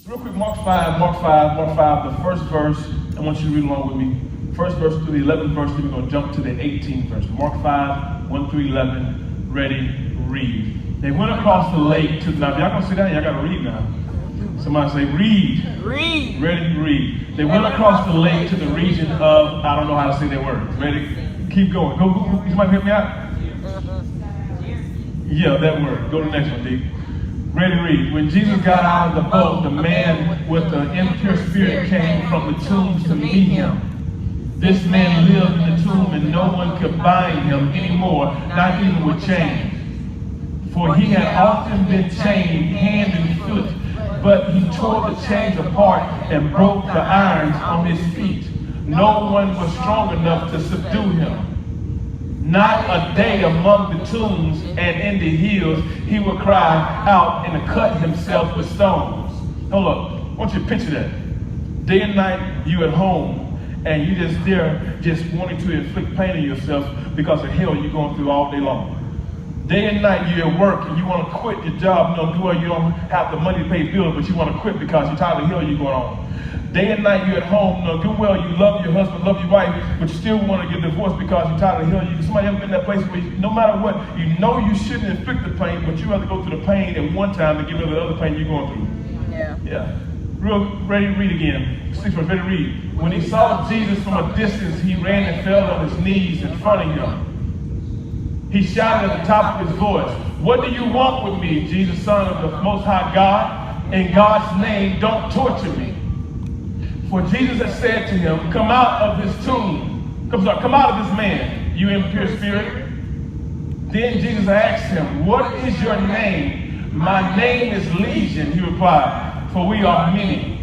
Real quick, Mark 5, the first verse. I want you to read along with me. First verse to the 11th verse, then we're going to jump to the 18th verse. Mark 5, 1 through 11. Ready, read. They went across the lake to, now if y'all going to sit down, y'all got to read now. Somebody say, read. Read. Ready, read. They went across the lake to the region of, I don't know how to say that word. Ready? Keep going. Go. Somebody help me out? Yeah, that word. Go to the next one, D. Ready, read. When Jesus got out of the boat, the man with the impure spirit came from the tombs to meet him. This man lived in the tomb and no one could bind him anymore, not even with chains. For he had often been chained hand and foot, but he tore the chains apart and broke the irons on his feet. No one was strong enough to subdue him. Not a day among the tombs and in the hills he would cry out and cut himself with stones. Hold up, I want you to picture that. Day and night you at home and you just there just wanting to inflict pain on yourself because of hell you're going through all day long. Day and night you're at work and you want to quit your job. You don't have the money to pay bills, but you want to quit because you're tired of the hell you're going on. Day and night you're at home, do well, you love your husband, love your wife, but you still want to get divorced because you're tired of the hell. Somebody ever been in that place where no matter what, you know you shouldn't inflict the pain, but you rather go through the pain at one time to get rid of the other pain you're going through. Yeah. Real ready to read again. 6 verse, ready to read. When he saw Jesus from a distance, he ran and fell on his knees in front of him. He shouted at the top of his voice, "What do you want with me, Jesus, Son of the Most High God? In God's name, don't torture me." For Jesus had said to him, "Come out of this tomb. Come out of this man, you impure spirit." Then Jesus asked him, "What is your name?" "My name is Legion," he replied, "for we are many."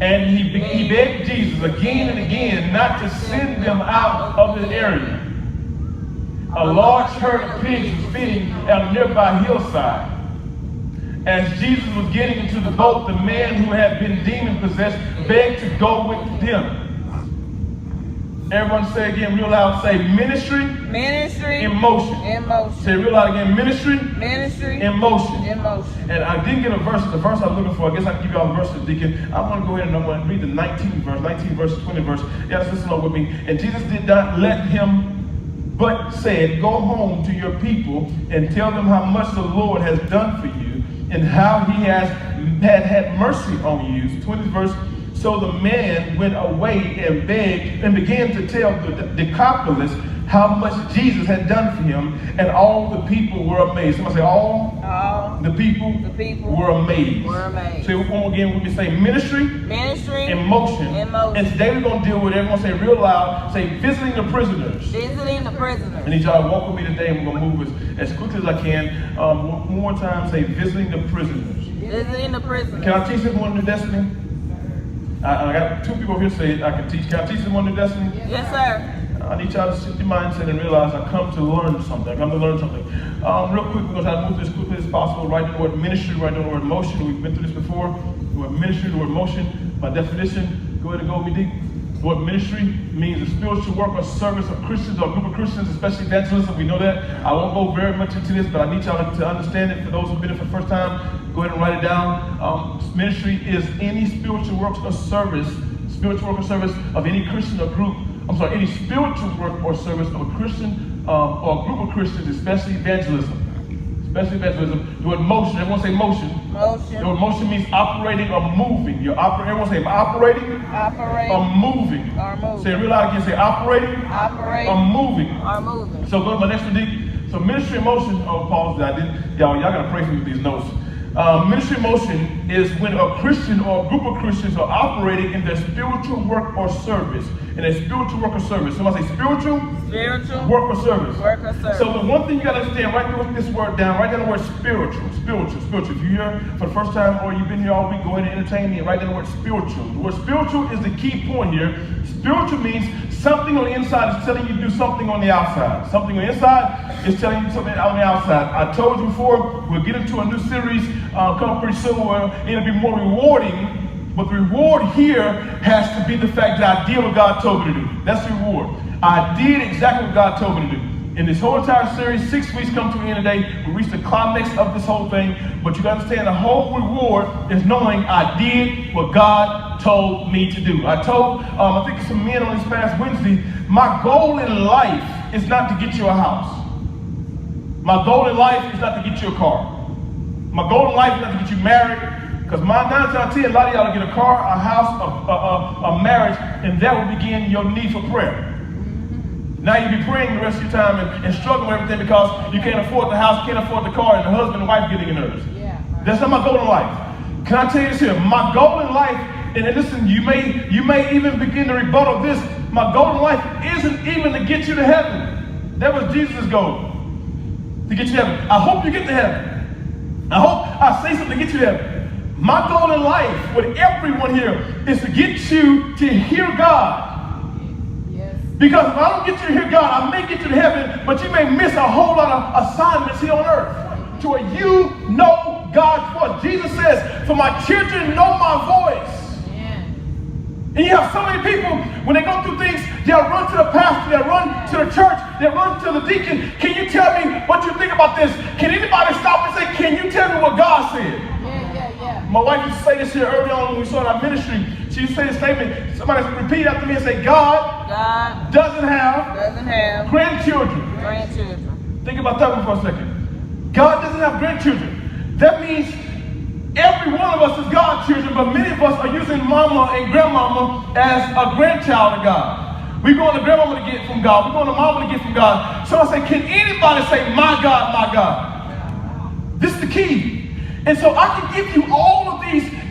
And he begged Jesus again and again not to send them out of the area. A large herd of pigs was feeding on a nearby hillside. As Jesus was getting into the boat, the man who had been demon-possessed begged to go with them. Everyone say again real loud, say ministry, in motion. Say real loud again, ministry, in motion. And I didn't get a verse, the verse I was looking for. I guess I can give you all the verses, Deacon. I want to go ahead and I want to read the 19th verse, 20 verse. Yeah, let's listen with me. And Jesus did not let him, but said, "Go home to your people and tell them how much the Lord has done for you and how he has had mercy on you." 20th verse. So the man went away and begged and began to tell the Decapolis how much Jesus had done for him, and all the people were amazed. Somebody say, all the people were amazed. Say one more again with me, say ministry in motion. And today we're going to deal with, everyone say real loud, say visiting the prisoners. I need y'all to walk with me today, and we're going to move as quickly as I can. One more time, say visiting the prisoners. Can I teach them one new destiny? I got 2 people over here say I can teach. Can I teach them one new destiny? Yes, sir. I need y'all to shift your mindset and realize I come to learn something. Real quick, we're going to try to move this as quickly as possible. Write the word ministry, write the word motion. We've been through this before. The word ministry, the word motion. By definition, go ahead and go with me deep. The word ministry means a spiritual work or service of Christians or a group of Christians, especially evangelism. We know that. I won't go very much into this, but I need y'all to understand it. For those who've been here for the first time, go ahead and write it down. Ministry is any spiritual work or service of any Christian or group. Any spiritual work or service of a Christian or a group of Christians, especially evangelism. The word motion, everyone say motion. The word motion means operating or moving. Everyone say operating or moving. Say it real loud again, say operating or moving. So go to my next one. So ministry in motion, pause that. Y'all gotta pray for me with these notes. Ministry in motion is when a Christian or a group of Christians are operating in their spiritual work or service. Somebody say spiritual work or service. So the one thing you gotta understand, write this word down. Write down the word spiritual. If you're here for the first time or you've been here all week, go ahead and entertain me and write down the word spiritual. The word spiritual is the key point here. Spiritual means something on the inside is telling you to do something on the outside. Something on the inside is telling you something on the outside. I told you before, we'll get into a new series coming pretty soon where it'll be more rewarding. But the reward here has to be the fact that I did what God told me to do. That's the reward. I did exactly what God told me to do. In this whole entire series, 6 weeks come to an end today. We reached the climax of this whole thing. But you got to understand the whole reward is knowing I did what God told me to do. I told, I think some men on this past Wednesday, my goal in life is not to get you a house. My goal in life is not to get you a car. My goal in life is not to get you married. Because my 9 out of 10, a lot of y'all will get a car, a house, a marriage, and that will begin your need for prayer. Now you'll be praying the rest of your time and struggling with everything because you can't afford the house, can't afford the car, and the husband and wife getting your nerves. Yeah, right. That's not my goal in life. Can I tell you this here? My goal in life, and listen, you may even begin to rebuttal this. My goal in life isn't even to get you to heaven. That was Jesus' goal, to get you to heaven. I hope you get to heaven. I hope I say something to get you to heaven. My goal in life with everyone here is to get you to hear God. Because if I don't get you to hear God, I may get you to heaven, but you may miss a whole lot of assignments here on earth to where you know God's voice. Jesus says, for my children know my voice. Yeah. And you have so many people, when they go through things, they'll run to the pastor, they'll run to the church, they'll run to the deacon. Can you tell me what you think about this? Can anybody stop and say, can you tell me what God said? My wife used to say this here early on when we started our ministry. She used to say this statement. Somebody repeat after me and say, God doesn't have grandchildren. Think about that one for a second. God doesn't have grandchildren. That means every one of us is God's children, but many of us are using mama and grandmama as a grandchild of God. We're going to grandmama to get from God. We're going to mama to get from God. So I say, can anybody say, my God, my God? This is the key. And so I can give you all of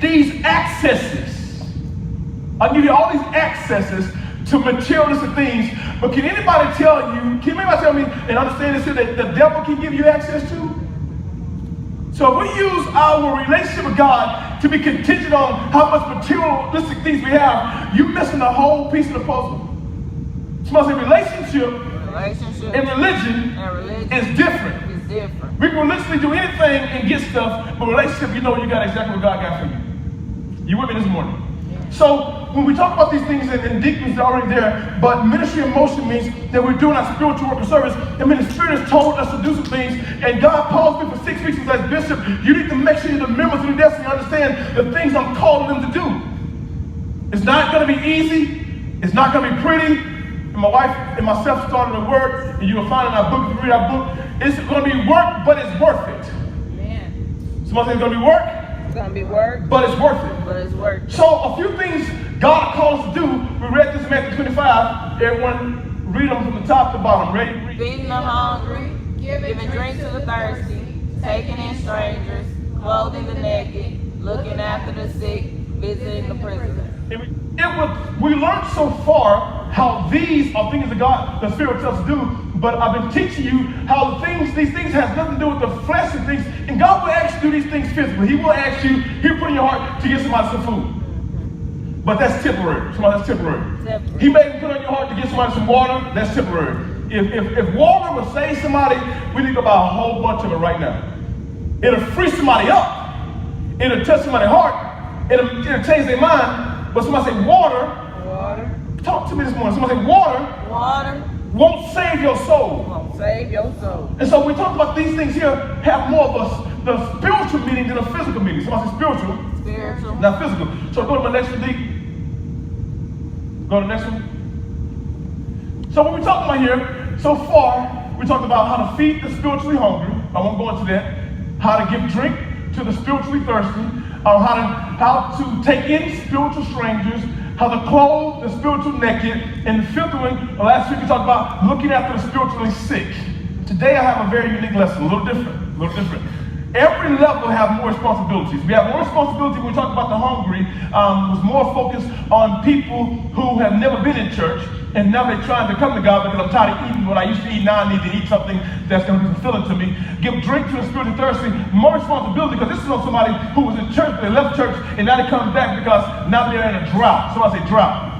these accesses. I can give you all these accesses to materialistic things. But can anybody tell me and understand this here that the devil can give you access to? So if we use our relationship with God to be contingent on how much materialistic things we have, you're missing the whole piece of the puzzle. Somebody say relationship and religion is different. We can religiously do anything and get stuff, but relationship, you know you got exactly what God got for you. You with me this morning? Yeah. So when we talk about these things, and deacons are already there, but ministry in motion means that we're doing our spiritual work of service. I mean, the Spirit has told us to do some things, and God paused me for 6 weeks and says, Bishop, you need to make sure the members of the destiny understand the things I'm calling them to do. It's not going to be easy. It's not going to be pretty. And my wife and myself started to work, and you will find in our book, if you read our book, it's going to be work, but it's worth it. Amen. Somebody say it's going to be work. It's going to be work. But it's worth it. But it's worth it. So a few things God calls us to do. We read this in Matthew 25. Everyone read them from the top to bottom. Ready? Feeding the hungry, giving drink to the thirsty, taking in strangers, clothing the naked, looking after the sick, visiting the prisoners. We learned so far how these are things that God, the Spirit tells us to do, but I've been teaching you how these things have nothing to do with the flesh and things, and God will ask you to do these things physically. He will ask you, He'll put in your heart to get somebody some food. But that's temporary. That's temporary. He may put on your heart to get somebody some water, that's temporary. If water will save somebody, we need to buy a whole bunch of it right now. It'll free somebody up. It'll touch somebody's heart. It'll change their mind. But somebody say water. Talk to me this morning. Somebody say water. Won't save your soul. And so we talk about these things here have more of the spiritual meaning than a physical meaning. Somebody say spiritual. Not physical. So go to my next one, Deacon. Go to the next one. So what we're talking about here, so far, we talked about how to feed the spiritually hungry. I won't go into that. How to give drink to the spiritually thirsty. How to take in spiritual strangers. How to clothe the spiritual naked. And the fifth one, last week we talked about looking after the spiritually sick. Today I have a very unique lesson, a little different. Every level have more responsibilities. We have more responsibility when we talk about the hungry, was more focused on people who have never been in church, and now they're trying to come to God because I'm tired of eating what I used to eat. Now I need to eat something that's going to be fulfilling to me. Give drink to the spiritually thirsty. More responsibility because this is on somebody who was in church, but they left church, and now they come back because now they're in a drought. Somebody say drought.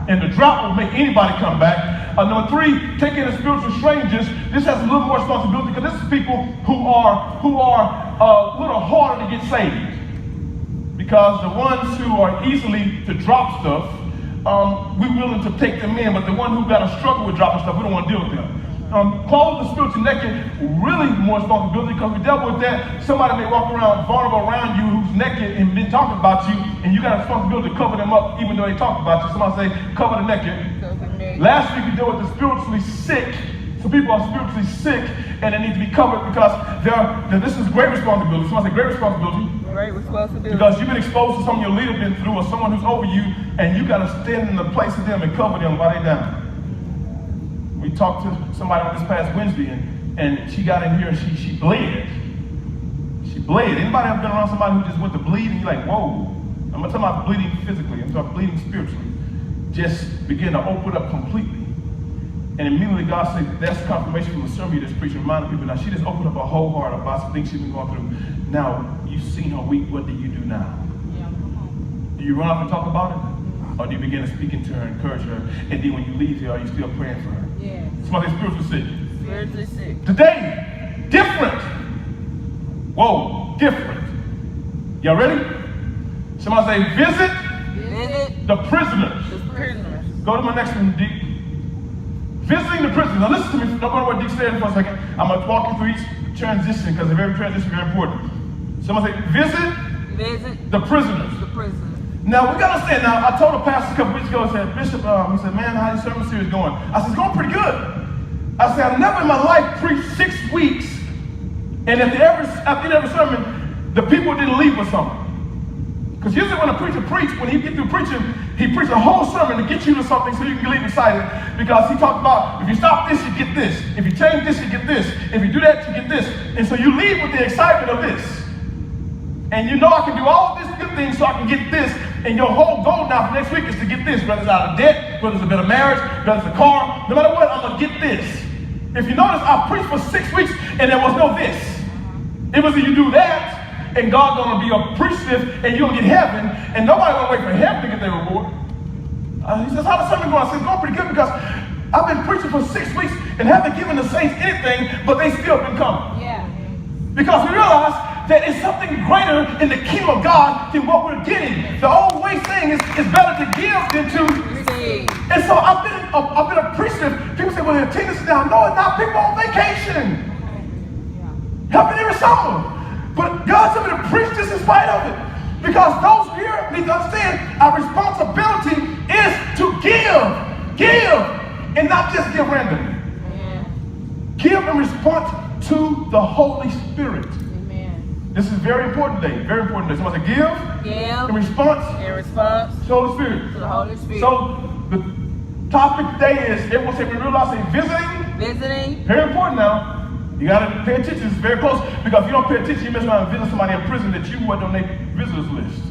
And the drought will make anybody come back. Number three, taking the spiritual strangers. This has a little more responsibility because this is people who are a little harder to get saved. Because the ones who are easily to drop stuff, we're willing to take them in, but the one who got to struggle with dropping stuff, we don't want to deal with them. Clothe the spiritually naked, really more responsibility, because we dealt with that. Somebody may walk around vulnerable around you who's naked and been talking about you, and you got a responsibility to cover them up even though they talk about you. Somebody say, cover the naked. Last week we dealt with the spiritually sick. So people are spiritually sick and they need to be covered because this is great responsibility. Somebody say great responsibility. Great responsibility. Because you've been exposed to something your leader been through or someone who's over you, and you got to stand in the place of them and cover them while they're down. We talked to somebody on this past Wednesday, and she got in here and she bled. She bled. Anybody ever been around somebody who just went to bleed and you're like, whoa? I'm not talking about bleeding physically, I'm talking about bleeding spiritually. Just begin to open up completely. And immediately God said, that's confirmation from the sermon you just preached, reminding people. Now she just opened up her whole heart about some things she's been going through. Now you've seen her weak, what do you do now? Yeah, come on. Do you run off and talk about it? Or do you begin to speak into her, encourage her, and then when you leave here, are you still praying for her? Yeah. Somebody spiritually sick. Spiritually sick. Today, different. Whoa, different. Y'all ready? Somebody say, visit the prisoners. The prisoners. Go to my next one, Dick. Visiting the prisoners. Now listen to me. Don't go to what Dick said for a second. I'm going to walk you through each transition because every transition is very important. Somebody say, visit the prisoners. The prisoners. Now we got to understand. Now I told a pastor a couple weeks ago. I said, Bishop, he said, man, how's your sermon series going? I said, it's going pretty good. I said, I've never in my life preached 6 weeks, and at the end of every sermon, the people didn't leave with something. Because usually when a preacher preaches, when he gets through preaching, he preaches a whole sermon to get you to something so you can leave excited. Because he talked about, if you stop this, you get this. If you change this, you get this. If you do that, you get this. And so you leave with the excitement of this. And you know I can do all this good things so I can get this. And your whole goal now for next week is to get this. Whether it's out of debt, whether it's a better marriage, whether it's a car, no matter what, I'm going to get this. If you notice, I preached for 6 weeks and there was no this. It was either you do that, and God's going to be appreciative, and you're going to get heaven, and nobody will wait for heaven to get their reward. He says, how's the sermon going? I said, it's going pretty good because I've been preaching for 6 weeks and haven't given the saints anything, but they still been coming. Yeah. Because we realize that it's something greater in the kingdom of God than what we're getting. The old way saying is it's better to give than to receive. And so I've been appreciative. People say, well, the attendance is down. No, it's not. People on vacation. Helping every summer. But God told me to preach this in spite of it. Because those here need to understand our responsibility is to give, and not just give randomly. Yeah. Give in response to the Holy Spirit. Amen. This is very important today. Very important day. Somebody say give in response to the Holy Spirit. the Holy Spirit. So the topic today is, everyone say, we realize, say visiting. Very important now. You got to pay attention. It's very close. Because if you don't pay attention, you mess around and visit somebody in prison that you wasn't on their visitors list.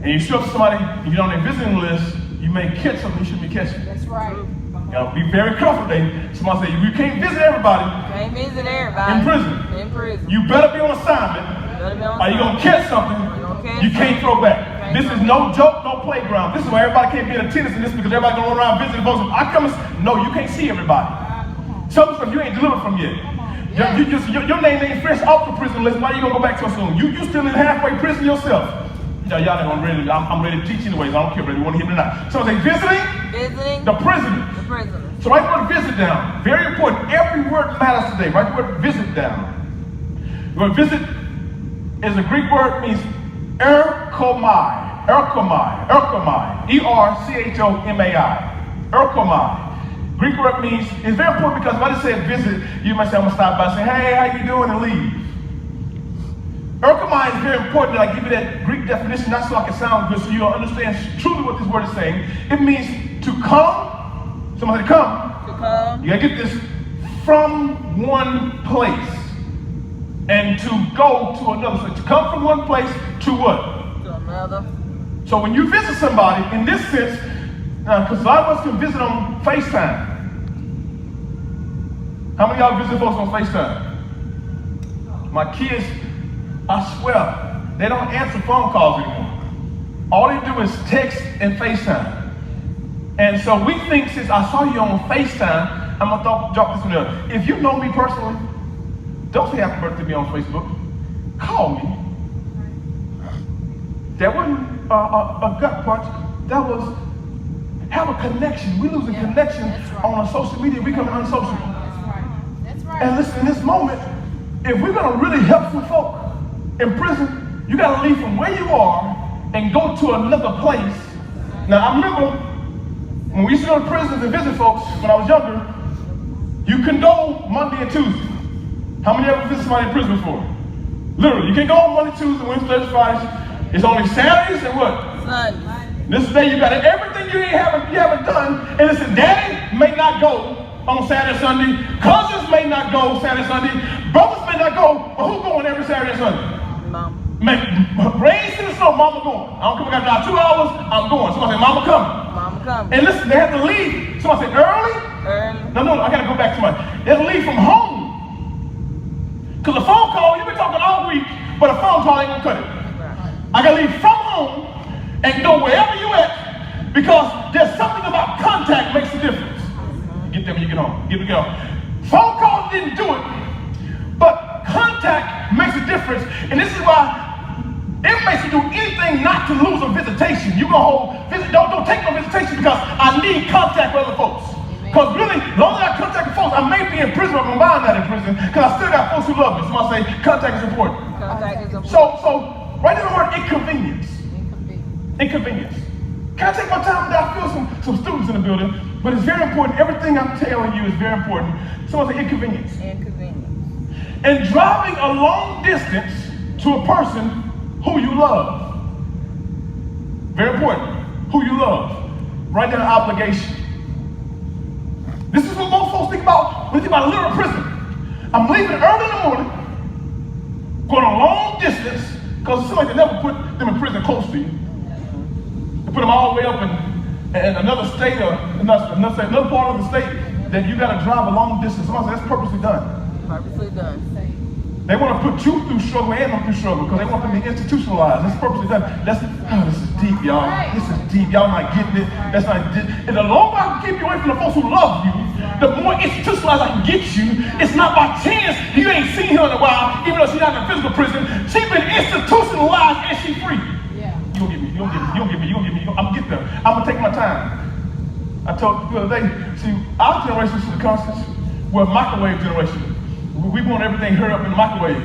And you show up to somebody, if you're on their visiting list, you may catch something you shouldn't be catching. That's right. You got to be very careful today. Somebody say, you can't visit everybody. Can't visit everybody. In prison. In prison. You better be on assignment. Or you're going to catch something you can't throw back. This is no joke, no playground. This is where everybody can't be in attendance in this because everybody going to run around visiting folks. I come and no, you can't see everybody. Some stuff you ain't delivered from yet. Your name ain't fresh off the prison list. Why you gonna go back so soon? You still in halfway prison yourself. Y'all ain't ready. I'm ready to teach anyways. I don't care whether you want to hear me or not. So they visiting the prisoners. The prisoners. So write the word visit down. Very important. Every word matters today. Write the word visit down. The word visit is a Greek word, means erchomai. Erchomai. E-R-C-H-O-M-A-I. Erchomai. Greek word means, it's very important because if I just say visit, you might say, I'm going to stop by and say, hey, how you doing, and leave. Erchomai is very important that I give you that Greek definition, not so I can sound good, so you'll understand truly what this word is saying. It means to come, somebody say come. To come. You got to get this, from one place and to go to another. So to come from one place to what? To another. So when you visit somebody, in this sense, because a lot of us can visit on FaceTime. How many of y'all visit folks on FaceTime? My kids, I swear, they don't answer phone calls anymore. All they do is text and FaceTime. And so we think, since I saw you on FaceTime, I'm going to drop this in there. If you know me personally, don't say happy birthday to me on Facebook. Call me. That wasn't a gut punch. That was, have a connection. We're losing connection on social media. We become unsociable. That's right. And listen, in this moment, if we're going to really help some folk in prison, you got to leave from where you are and go to another place. Now, I remember when we used to go to prisons and visit folks when I was younger, you can go Monday and Tuesday. How many ever visited somebody in prison before? Literally, you can go on Monday, Tuesday, Wednesday, Thursday, Friday. It's only Saturdays and what? Sunday. This day you got everything you haven't done. And listen, daddy may not go on Saturday, Sunday. Cousins may not go Saturday, Sunday. Brothers may not go. But who going every Saturday and Sunday? Mama. Raised in the snow, mama going. I don't care if I got to drive 2 hours, I'm going. Somebody say, mama coming. Mama coming. And listen, they have to leave. Somebody say, early? Early. No, I got to go back to my. They have to leave from home. Because a phone call, you've been talking all week, but a phone call ain't going to cut it. I got to leave from home and go wherever you at, because there's something about contact makes a difference. Get there when you get home. Get home. Phone calls didn't do it, but contact makes a difference. And this is why it makes you do anything not to lose a visitation. You go home, don't take no visitation, because I need contact with other folks. Because really, as long as I contact with folks, I may be in prison, but I'm not in prison, because I still got folks who love me. Somebody say contact is important. Contact is important. So right in the word inconvenience. Inconvenience. Can I take my time today? I feel some students in the building, but it's very important. Everything I'm telling you is very important. Someone say inconvenience. Inconvenience. And driving a long distance to a person who you love. Very important. Who you love. Write down obligation. This is what most folks think about when they think about literal prison. I'm leaving early in the morning, going a long distance, because somebody can never put them in prison close to you. They put them all the way up in another state or another part of the state that you got to drive a long distance. Somebody said that's purposely done. Purposely done. They want to put you through struggle and them through struggle because they want them to be institutionalized. That's purposely done. This is deep, y'all. This is deep. Y'all not getting it. That's not deep. And the longer I can keep you away from the folks who love you, the more institutionalized I can get you. It's not by chance you ain't seen her in a while, even though she's not in a physical prison. She's been institutionalized and she's free. Yeah. You don't get me. I'm gonna get there. I'm gonna take my time. I told you the other day, see, our generation is the constants. We're a microwave generation. We want everything hurry up in the microwave.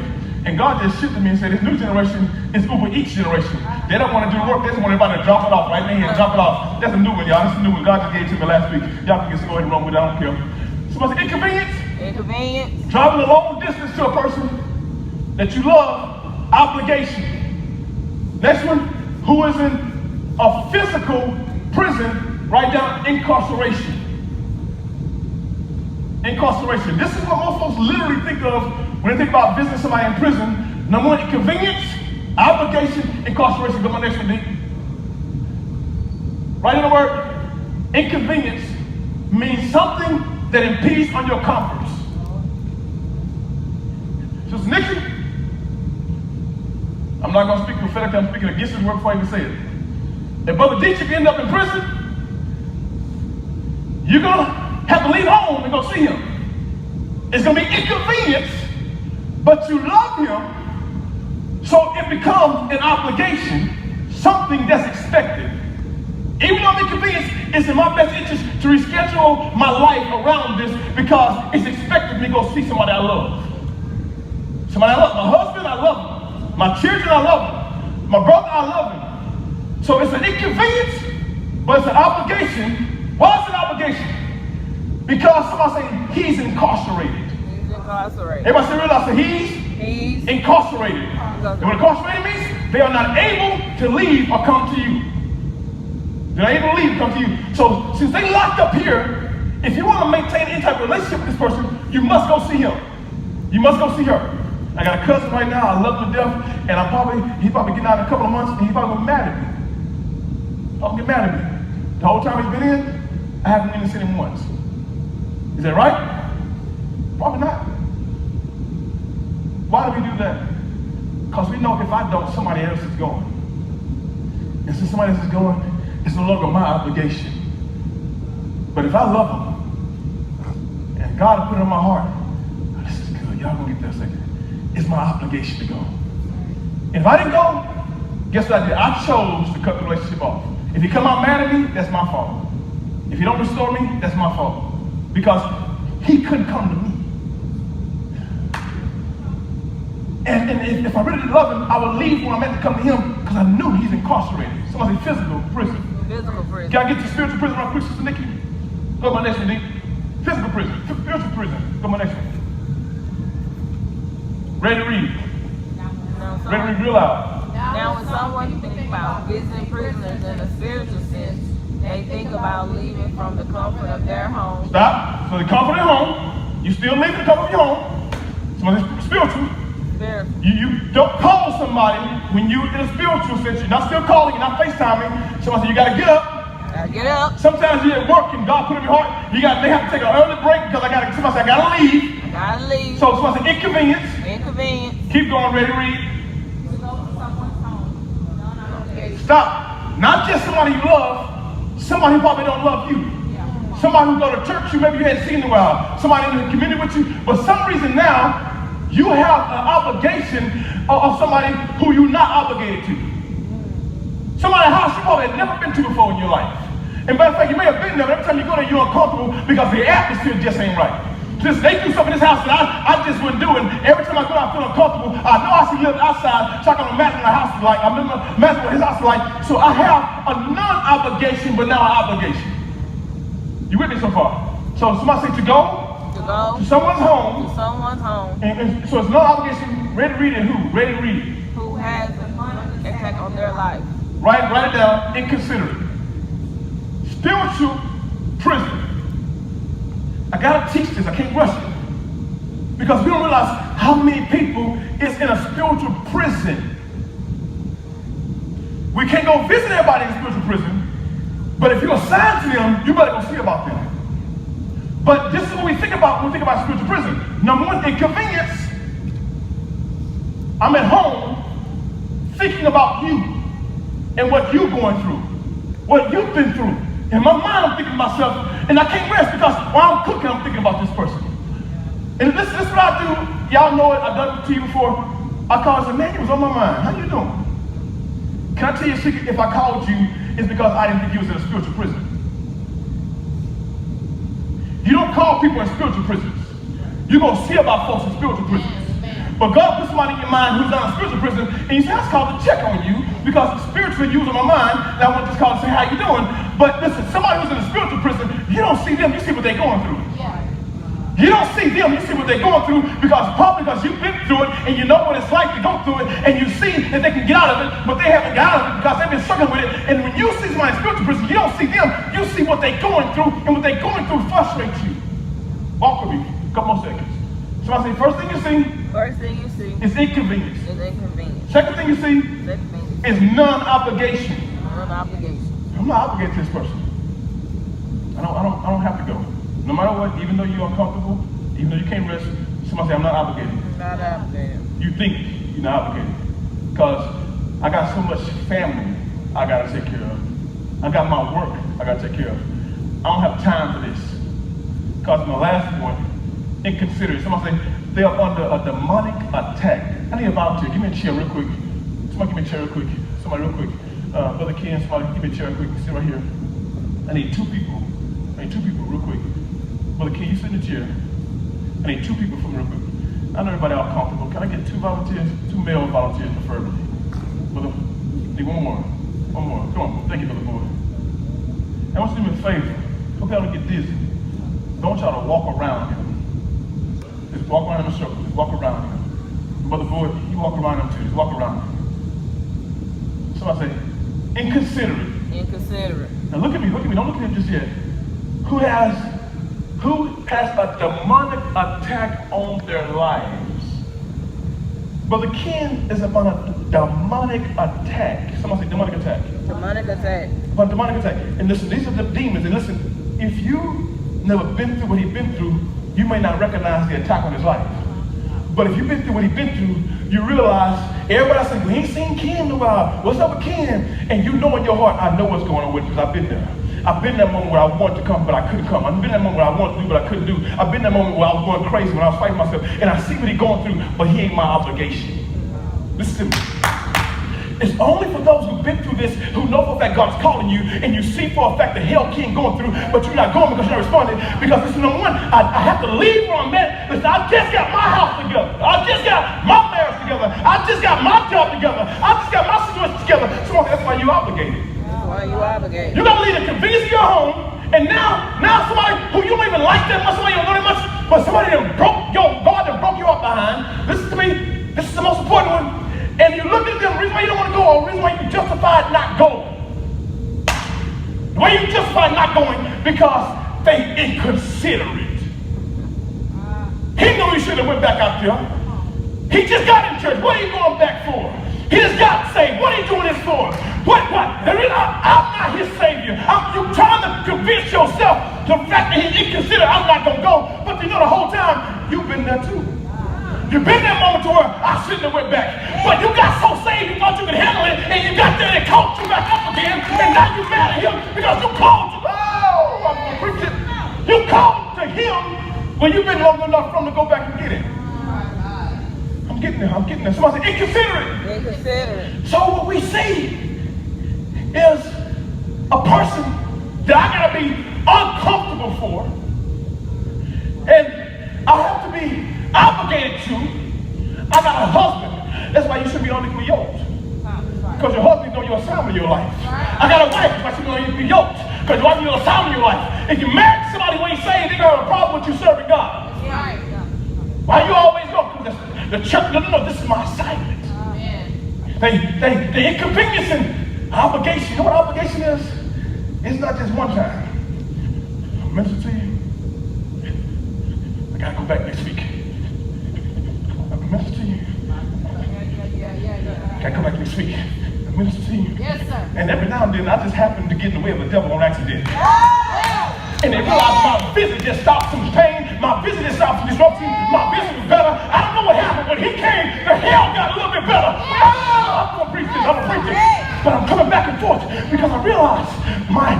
And God just shifted me and said, this new generation is Uber Eats generation. They don't want to do the work, they just want everybody to drop it off right in here and drop it off. That's a new one, y'all. That's a new one. God just gave it to me last week. Y'all can just go ahead and run with it, I don't care. So what's inconvenience? Inconvenience. Driving a long distance to a person that you love, obligation. Next one, who is in a physical prison, write down incarceration. Incarceration. This is what most folks literally think of when they think about visiting somebody in prison. Number one, inconvenience, obligation, incarceration. Go to my next one, D. Right in the word, inconvenience means something that impedes on your comforts. So, Nikki, I'm not going to speak prophetically, I'm speaking against his word before I even say it. If Brother Dietrich end up in prison, you're going to have to leave home and go see him. It's going to be inconvenience, but you love him, so it becomes an obligation, something that's expected. Even though inconvenience, it's in my best interest to reschedule my life around this because it's expected me to go see somebody I love. Somebody I love. My husband, I love him. My children, I love them. My brother, I love him. So it's an inconvenience, but it's an obligation. Why is it an obligation? Because somebody say he's incarcerated. He's incarcerated. Everybody say realize that he's incarcerated. And what incarcerated means, they are not able to leave or come to you. They're not able to leave or come to you. So since they locked up here, if you want to maintain any type of relationship with this person, you must go see him. You must go see her. I got a cousin right now, I love him to death, and he's probably getting out in a couple of months, and he's probably gonna get mad at me. I'll get mad at me. The whole time he's been in, I haven't even seen him once. Is that right? Probably not. Why do we do that? Because we know if I don't, somebody else is going. And since somebody else is going, it's no longer my obligation. But if I love them, and God put it in my heart, oh, this is good, y'all gonna get there in a second. It's my obligation to go. And if I didn't go, guess what I did? I chose to cut the relationship off. If he come out mad at me, that's my fault. If he don't restore me, that's my fault. Because he couldn't come to me. And if I really did love him, I would leave where I'm at to come to him because I knew he's incarcerated. Somebody say physical prison. Physical prison. Can I get to spiritual prison right quick, Sister Nikki? Go to my next one, D. Physical prison. Spiritual prison. Go to my next one. Ready to read. Ready to read real loud. Now when someone thinks about visiting prisoners in a spiritual sense, they think about leaving from the comfort of their home. Stop. So the comfort of your home, you still leaving the comfort of your home. Somebody's spiritual. You don't call somebody when you're in a spiritual sense. You're not still calling, you're not FaceTiming. Somebody said you gotta get up. Gotta get up. Sometimes you're at work and God put it in your heart. They have to take an early break because somebody said I gotta leave. Gotta leave. So somebody said inconvenience. Inconvenience. Keep going, ready to read. To go to someone's home. Stop. Not just somebody you love, somebody who probably don't love you. Somebody who go to church you maybe you hadn't seen in a while. Somebody in the community with you. But some reason now, you have an obligation of somebody who you're not obligated to. Somebody in a house you probably had never been to before in your life. And matter of fact, you may have been there, but every time you go there, you're uncomfortable because the atmosphere just ain't right. Just they do something in this house that I just wouldn't do, and every time I go, I feel uncomfortable. I know I should live outside, so I can imagine what the house is like. I remember imagine what his house is like. So I have a non-obligation, but now an obligation. You with me so far? So somebody say to go. To go to someone's home. To someone's home. And so it's no obligation. Ready to read it. Who? Ready to read it. Who has an attack on their life. Write it down and consider it. Spiritual prison. I gotta teach this. I can't rush it. Because we don't realize how many people is in a spiritual prison. We can't go visit everybody in spiritual prison. But if you're assigned to them, you better go see about them. But this is what we think about when we think about spiritual prison. Number one, inconvenience. I'm at home thinking about you and what you're going through, what you've been through. In my mind, I'm thinking to myself, and I can't rest because while I'm cooking, I'm thinking about this person. And this is what I do. Y'all know it. I've done it to you before. I called and said, man, it was on my mind. How you doing? Can I tell you a secret? If I called you, it's because I didn't think you was in a spiritual prison. You don't call people in spiritual prisons. You're going to see about folks in spiritual prisons. But God put somebody in your mind who's not in a spiritual prison, and you say, I just called to check on you because spiritually you was on my mind, and I want to just call to say, how you doing? But listen, somebody who's in a spiritual prison, you don't see them, you see what they're going through. You don't see them, you see what they're going through probably because you've been through it and you know what it's like to go through it, and you see that they can get out of it, but they haven't got out of it because they've been struggling with it. And when you see somebody in spiritual prison, you don't see them, you see what they're going through, and what they're going through frustrates you. Walk with me, a couple more seconds. So I say, first thing you see is inconvenience. Second thing you see is non-obligation. I'm not obligated to this person. I don't have to go. No matter what, even though you're uncomfortable, even though you can't rest, somebody say, I'm not obligated. Not obligated. You think you're not obligated. Because I got so much family I got to take care of. I got my work I got to take care of. I don't have time for this. Because my last one, inconsiderate. Somebody say, they are under a demonic attack. I need a volunteer. Give me a chair real quick. Somebody give me a chair real quick. Somebody real quick. Brother Ken, somebody give me a chair real quick. Sit right here. I need two people. Real quick. Brother Ken, you sit in the chair. I need two people from real quick. I know everybody out comfortable. Can I get two volunteers? Two male volunteers preferably. Brother, need one more. Come on. Thank you, Brother Boyd. I want you to do me a favor. Hope y'all don't get dizzy. I want y'all to walk around him. Just walk around in a circle. Just walk around him. Brother Boyd, you walk around him too. Just walk around him. So I say, inconsiderate. Now look at me. Don't look at him just yet. Who has a demonic attack on their lives? Brother Ken is upon a demonic attack. Somebody say demonic attack. Demonic attack. Upon demonic attack. And listen, these are the demons. And listen, if you never been through what he's been through, you may not recognize the attack on his life. But if you've been through what he's been through, you realize, everybody saying, we ain't seen Ken in a while. What's up with Ken? And you know in your heart, I know what's going on with him because I've been there. I've been in that moment where I wanted to come, but I couldn't come. I've been in that moment where I wanted to do, but I couldn't do. I've been in that moment where I was going crazy, when I was fighting myself, and I see what he's going through, but he ain't my obligation. Listen to me. It's only for those who've been through this, who know for a fact God's calling you, and you see for a fact the hell King going through, but you're not going because you're not responding. Because listen, number one, I have to leave where I'm at. Listen, I just got my house together. I just got my marriage together. I just got my job together. I just got my situation together. So that's why you're obligated. Why you obligated? You gotta leave the convenience of your home, and now somebody who you don't even like that much, somebody you don't know that much, but somebody that broke your God that broke you up behind. Listen to me. This is the most important one. And you look at them, the reason why you don't want to go, or the reason why you justified not going. The way you justified not going, because they inconsiderate. He knew he should have went back out there. He just got in church. What are you going back for? He just got saved. What are you doing this for? What? I'm not his savior. You trying to convince yourself the fact that he's inconsiderate, I'm not going to go. But you know the whole time, you've been there too. You've been that moment to where I shouldn't have went back. But you got so saved you thought you could handle it, and you got there and caught you back up again, and now you're mad at him because you called to, I'm going to preach it. You called to him when you've been long enough for him to go back and get it. I'm getting there. Somebody said inconsiderate. Inconsiderate. So what we see is a person that I gotta be uncomfortable for, and I have to be obligated to. I got a husband. That's why you should be unequally yoked. Because your husband knows your assignment in your life. I got a wife. That's why she knows you're yoked. Because your wife knows your assignment in your life. If you marry somebody who ain't saved, they're going to have a problem with you serving God. Why you always go? Because the church, no, this is my assignment. They inconveniencing obligation. You know what obligation is? It's not just one time. I'll mention to you. I got to go back next week. Minister to you. Can I come back next week? I minister to you. Yes, sir. And every now and then I just happen to get in the way of the devil on accident. And they realize my visit just stopped some pain. My visit just stopped some disruption. My visit was better. I don't know what happened. When he came, the hell got a little bit better. I'm going to preach this. But I'm coming back and forth because I realize my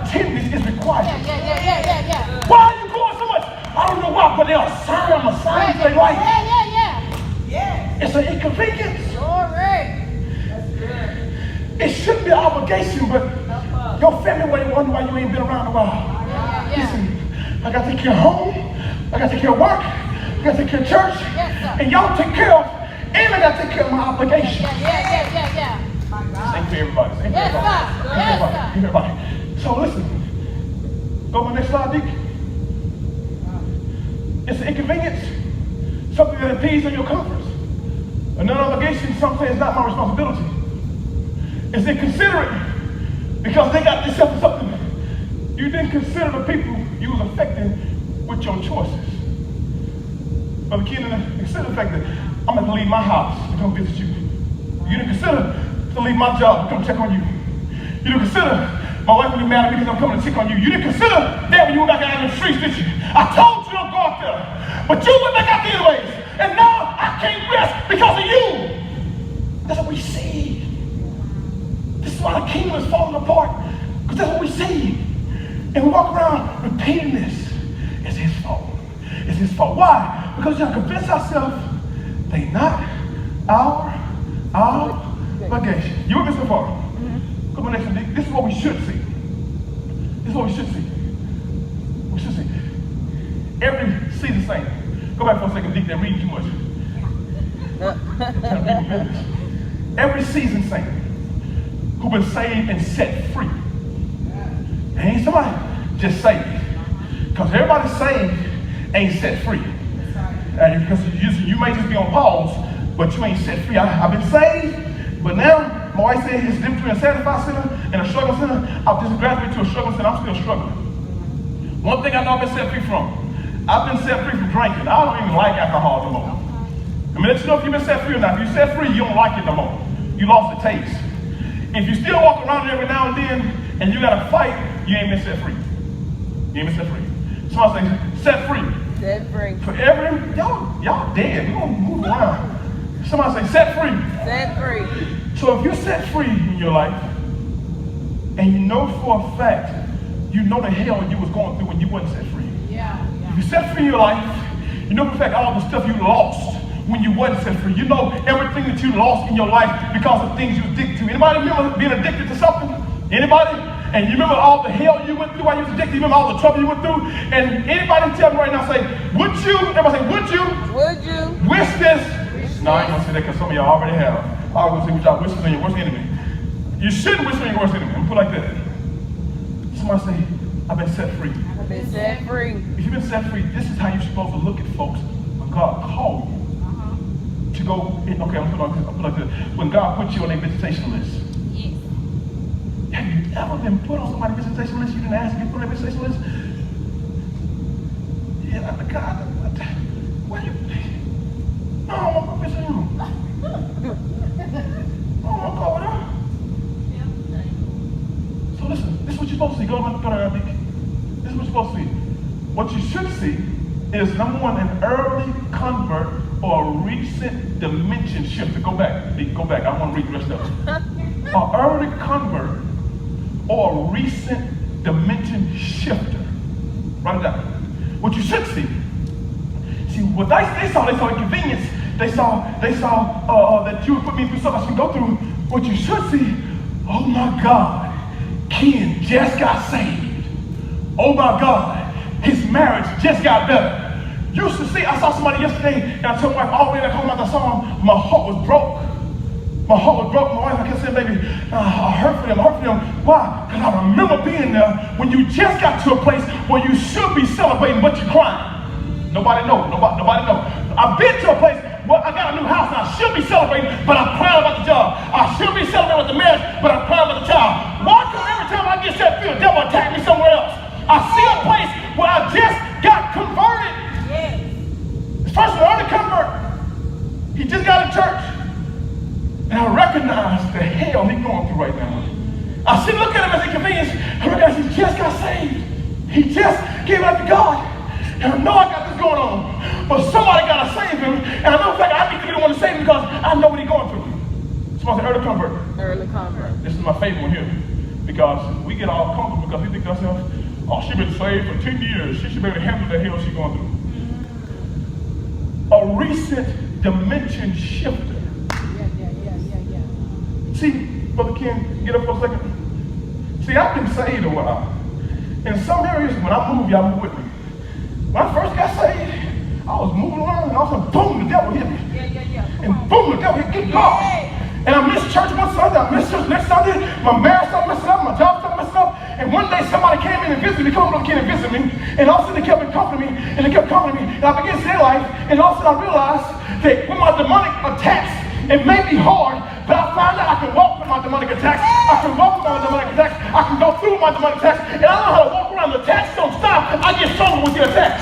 attendance is required. Yeah. Why are you going so much? I don't know why, but they're assigned to their life. Yeah. It's an inconvenience. Glory. It shouldn't be an obligation, but your family may wonder why you ain't been around a while. Listen, I got to take care of home, I got to take care of work, I got to take care of church, and y'all take care of, and I got to take care of my obligation. Yeah. Thank you, everybody. Thank you, everybody. So listen, go to the next slide, Dick. It's an inconvenience, something that impedes on your comforts. Another obligation, something is not my responsibility. It's inconsiderate because they got themselves to something. You didn't consider the people you was affecting with your choices. Brother Kenan, consider the fact that I'm going to leave my house to come visit you. You didn't consider to leave my job to come check on you. You didn't consider my wife will be mad at me because I'm coming to check on you. You didn't consider that when you went back out in the streets, did you? I told you don't go out there. But you went back out there anyways. And now I can't rest because of you. That's what we see. This is why the kingdom is falling apart. Because that's what we see. And we walk around repeating this. It's his fault. It's his fault. Why? Because you have to convince ourselves they're not our obligation. You with me so far? Come on, next one. This is what we should see. This is what we should see. We should see. Every season saint. Go back for a second, Dick. They're reading too much. Every season saint who's been saved and set free. There ain't somebody just saved. Because everybody saved ain't set free. Because you may just be on pause, but you ain't set free. I've been saved, but now my wife said it's different between a satisfied sinner and a struggling sinner. I've just graduated to a struggling sinner. I'm still struggling. One thing I know I've been set free from. I've been set free from drinking. I don't even like alcohol no more. I mean, let you know if you've been set free or not. If you're set free, you don't like it no more. You lost the taste. If you still walk around every now and then and you got to fight, you ain't been set free. You ain't been set free. Somebody say, set free. Set free. For every, y'all dead. You're going to move around. Somebody say, set free. Set free. So if you're set free in your life, and you know for a fact, you know the hell you was going through when you wasn't set free. Yeah. If you set free in your life, you know for a fact all the stuff you lost when you wasn't set free. You know everything that you lost in your life because of things you addicted to. Anybody remember being addicted to something? Anybody? And you remember all the hell you went through while you was addicted? You remember all the trouble you went through? And anybody tell me right now, say, would you? Everybody say, would you? Would you? Wish this? No, I ain't gonna say that because some of y'all already have. I'm gonna say what y'all wishes on your worst enemy. You shouldn't wish on your worst enemy. I'm gonna put it like that. Somebody say, I've been set free. I've been set free. If you've been set free, this is how you're supposed to look at folks when God called you to go. Okay, I'm gonna put it like this. When God put you on a visitation list. Yes. Have you ever been put on somebody's visitation list? You didn't ask to get put on a visitation list? Yeah, God, why you? No, I don't want to visit him. I don't want to go with her. So listen, this is what you're supposed to see. Go to Arabic. This is what you're supposed to see. What you should see is, number one, an early convert or a recent dimension shifter. Go back. I want to read the rest of it. An early convert or a recent dimension shifter. Write it down. What you should see. See, what they saw inconvenience. They saw that you would put me through something I should go through. What you should see, oh my God, Ken just got saved. Oh my God, his marriage just got better. You should see, I saw somebody yesterday, and I told my wife, all the way back home after I saw him, my heart was broke. My heart was broke. My wife, I kept saying, baby, I hurt for them. Why? Because I remember being there when you just got to a place where you should be celebrating, but you're crying. Nobody know. I've been to a place where I got a new house and I should be celebrating, but I'm crying about the job. I should be celebrating with the marriage, but I'm crying about the child. Why come every time I get set free, the devil attack me somewhere else? I see a place where I just got converted. Yes. This person already converted. He just got in church. And I recognize the hell he's going through right now. I see, look at him as inconvenience. I recognize he just got saved. He just gave it up to God. And I know I got this going on. But somebody got to save him. And I know in fact I need to be the one to save him because I know what he's going through. Somebody say early convert. Early convert. This is my favorite one here. Because we get all comfortable because we think to ourselves, oh, she's been saved for 10 years. She should be able to handle the hell she's going through. A recent dimension shifter. See, Brother Ken, get up for a second. See, I've been saved a while. In some areas, when I move, y'all move with me. When I first got saved, I was moving around and all of a sudden, boom, the devil hit me. And boom, the devil hit me. Good God. And I missed church one Sunday, I missed church next Sunday. My marriage started messing up, my job started messing up. And one day somebody came in and visited me, come over and visit me. And all of a sudden they kept comforting me, and they kept comforting me. And I began to see their life, and all of a sudden I realized that with my demonic attacks, it may be hard, but I found out I can walk with my demonic attacks. I can walk with my demonic attacks. I can go through my demonic attacks. And I know how to walk around the attacks. Don't stop. I get stronger with the attacks.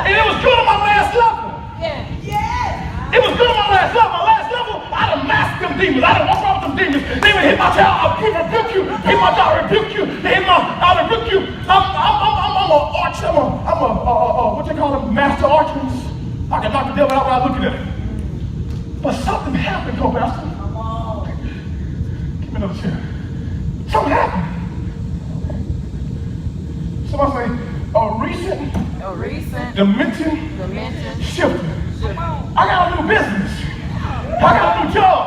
And it was good on my last level. It was good on my last level. My last level, I done mastered them demons. I done walk around with them demons. They would hit my child, I rebuke you. Hit my daughter, rebuke you. They hit I rebuke you. I'm an archer. I'm a what you call them, master archers. I can knock the devil out without looking at him. But something happened, co-pastor. Give me another chair. Something happened. Somebody say, a recent dimension shifter. I got a new business. I got a new job.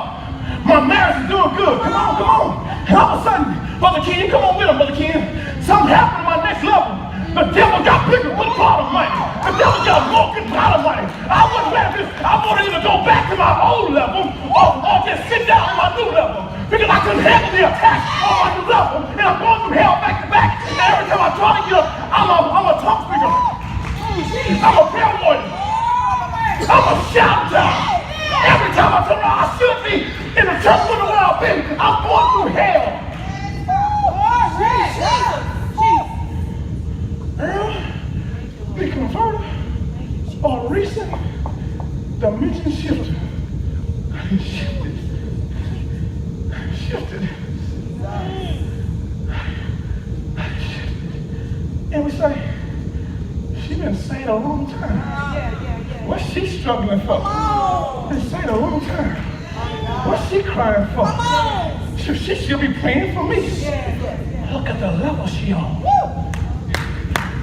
My marriage is doing good. Come on. And all of a sudden, Brother Ken, come on with him, Brother Ken. Something happened to my next level. The devil got bigger with a pot of money. The devil got more pot of money. I wouldn't let this. I wanted to either go back to my old level or just sit down on my new level. Because I couldn't handle the attack on my new level. And I'm going through hell back to back. And every time I try to get up, I'm a tongue speaker. I'm a prayer warrior. I'm a shouter. Every time I turn around, I should be in the church with the world. I'm going through hell. Be converted or recent dimension shifter. Shifted. And we say, she been saved a long time. What's she struggling for? Been saved a long time. What's she crying for? She should be praying for me. Look at the level she on.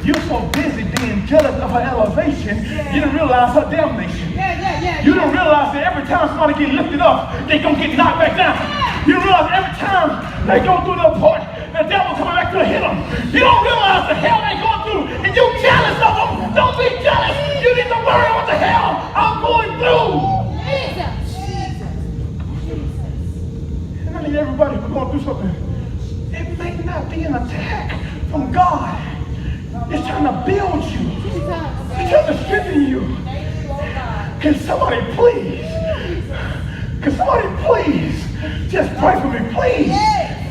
You're so busy being jealous of her elevation, you didn't realize her damnation. You don't realize that every time somebody get lifted up, they gonna get knocked back down. You don't realize every time they go through the port, the devil coming back to hit them. You don't realize the hell they going through, and you jealous of them. Don't be jealous. You need to worry what the hell I'm going through. And I need everybody who's going through something. It may not be an attack from God. It's trying to build you. It's trying to strengthen you. Can somebody please just pray for me, please?